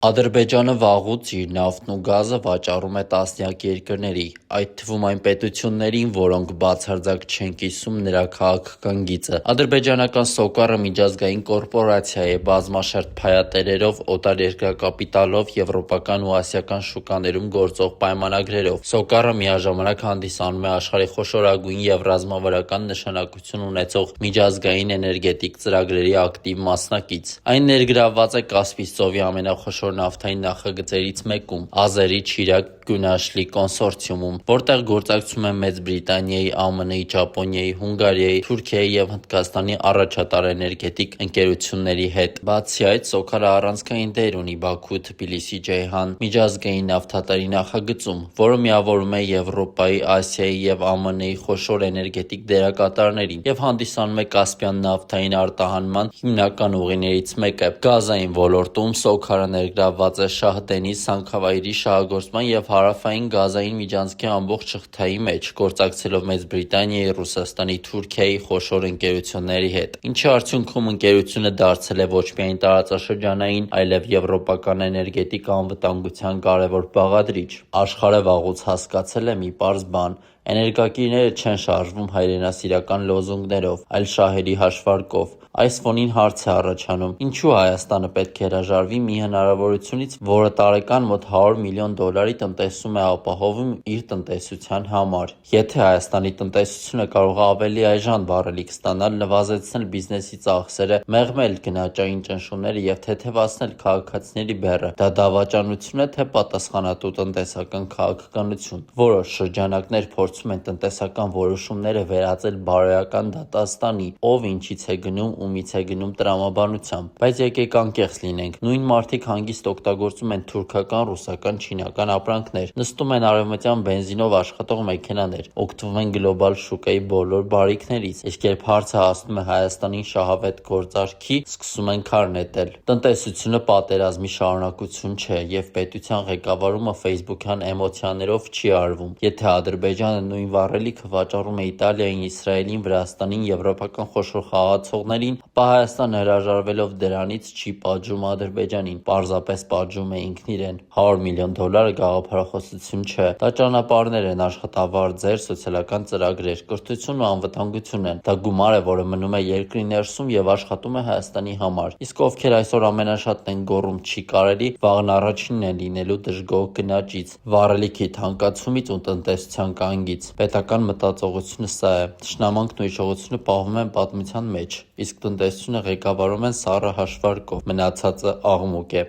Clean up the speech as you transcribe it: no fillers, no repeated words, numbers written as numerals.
Ադրբեջանը վաղուց իր նավթն ու գազը վաճառում է տասնյակ երկրների, այդ թվում այն պետություններին, որոնք բացարձակ չեն կիսում նրա քաղաքական գիծը։ Ադրբեջանական SOCAR-ը միջազգային կորպորացիա է բազմաշերտ փայատերերով, օտարերկրյա կապիտալով, եվրոպական ու ասիական շուկաներում գործող պայմանագրերով։ SOCAR-ը միաժամանակ հանդիսանում է աշխարհի խոշորագույն և ռազմավարական նշանակություն ունեցող միջազգային էներգետիկ ծրագրերի ակտիվ մասնակից։ Այն ներգրավված է Կասպից ծովի ամենախոշոր նավթային նախագծերից մեկում՝ Ազերի-Չիրակ-Գյունաշլի կոնսորցիումում, որտեղ գործակցում են Մեծ Բրիտանիայի, ԱՄՆ-ի, Ճապոնիայի, Հունգարիայի, Թուրքիայի և Հնդկաստանի առաջատար էներգետիկ ընկերությունների հետ։ Բացի այդ, SOCAR-ը առանցքային դեր ունի Բաքու-Թբիլիսի-Ջեյհան միջազգային նավթատարի նախագծում, որը միավորում է Եվրոպայի, Ասիայի և ԱՄՆ-ի խոշոր էներգետիկ դերակատարներին և հանդիսանում է Կասպյան նավթային արտահանման հիմնական ուղիներից մեկը։ Գազային ոլորտում SOCAR-ը ներգրավված է Շահդենիզ հանքավայրի շահագործման և Հարավային Գազային միջանցքի ամբողջ շղթայի մեջ, գործակցելով Մեծ Բրիտանիայի, Ռուսաստանի, Թուրքիայի խոշոր ընկերությունների հետ, ինչի արդյունքում ընկերությունը դարձել է ոչ միայն տարածաշրջանային, այլև եվրոպական էներգետիկ անվտանգության կարևոր բաղադրիչ։ Աշխարհը վաղուց հասկացել է մի պարզ բան. էներգակիրները չեն շարժվում հայրենասիրական լոզունգներով, այլ շահերի հաշվարկով։ Այս ֆոնին հարց է առաջանում. ինչու Հայաստանը պետք է հրաժարվի մի հնարավորությունից, որը տարեկան մոտ $100 միլիոն տնտեսում է ապահովում իր տնտեսության համար։ Եթե Հայաստանի տնտեսությունը կարող է ավելի այժան վառելիք ստանալ, նվազեցնել բիզնեսի ծախսերը, մեղմել գնաճային ճնշումները և թեթևացնել քաղաքացիների բեռը, դա դավաճանություն է, թե պատասխանատու տնտեսական քաղաքականություն։ Որոշ շրջանակներ փորձում են տնտեսական որոշումները վերածել բարոյական դատաստանի՝ ով ինչից է գնում, ումից է գնում տրամաբանությամբ։ Բայց եկեք անկեղծ լինենք, նույն մարդիկ հանգիստ օգտագործում են թուրքական, ռուսական, չինական ապրանքներ, նստում են արևմտյան բենզինով աշխատող մեքենաներ, օգտվում են գլոբալ շուկայի բոլոր բարիքներից, իսկ երբ հարցը հասնում է Հայաստանին շահավետ գործարքի, սկսում են քար նետել։ Տնտեսությունը պատերազմի շարունակություն չէ, և պետության ղեկավարումը ֆեյսբուքյան էմոցիաներով չի արվում։ Եթե Ադրբեջանը նույն վառելիքը վաճառում է Իտալիային, Իսրայելին, Վրաստանին, եվրոպական խոշոր խաղացողներին, ապա Հայաստանը հրաժարվելով դրանից չի պատժում Ադրբեջանին, պարզապես պատժում է ինքն իրեն։ $100 միլիոն գաղափարախոսություն չէ, դա ճանապարհներ են, աշխատավարձ ձեր, սոցիալական ծրագրեր, կրթություն ու անվտանգություն են։ Դա գումար է, որը մնում է երկրի ներսում և աշխատում է Հայաստանի համար։ Իսկ ովքեր այսօր ամենաշատն են գոռում «չի կարելի», վաղն առաջինն են լինելու դժգոհ գնաճից, վառելիքի թանկացումից ու տնտեսության կանգից։ Պետական մտածողությունը սա է։ Թշնամանքն ու հիշողությունը պահվում են պատմության մեջ, իսկ տնտեսությունը ղեկավարում են սառը հաշվարկով։ Մնացածը աղմուկ է։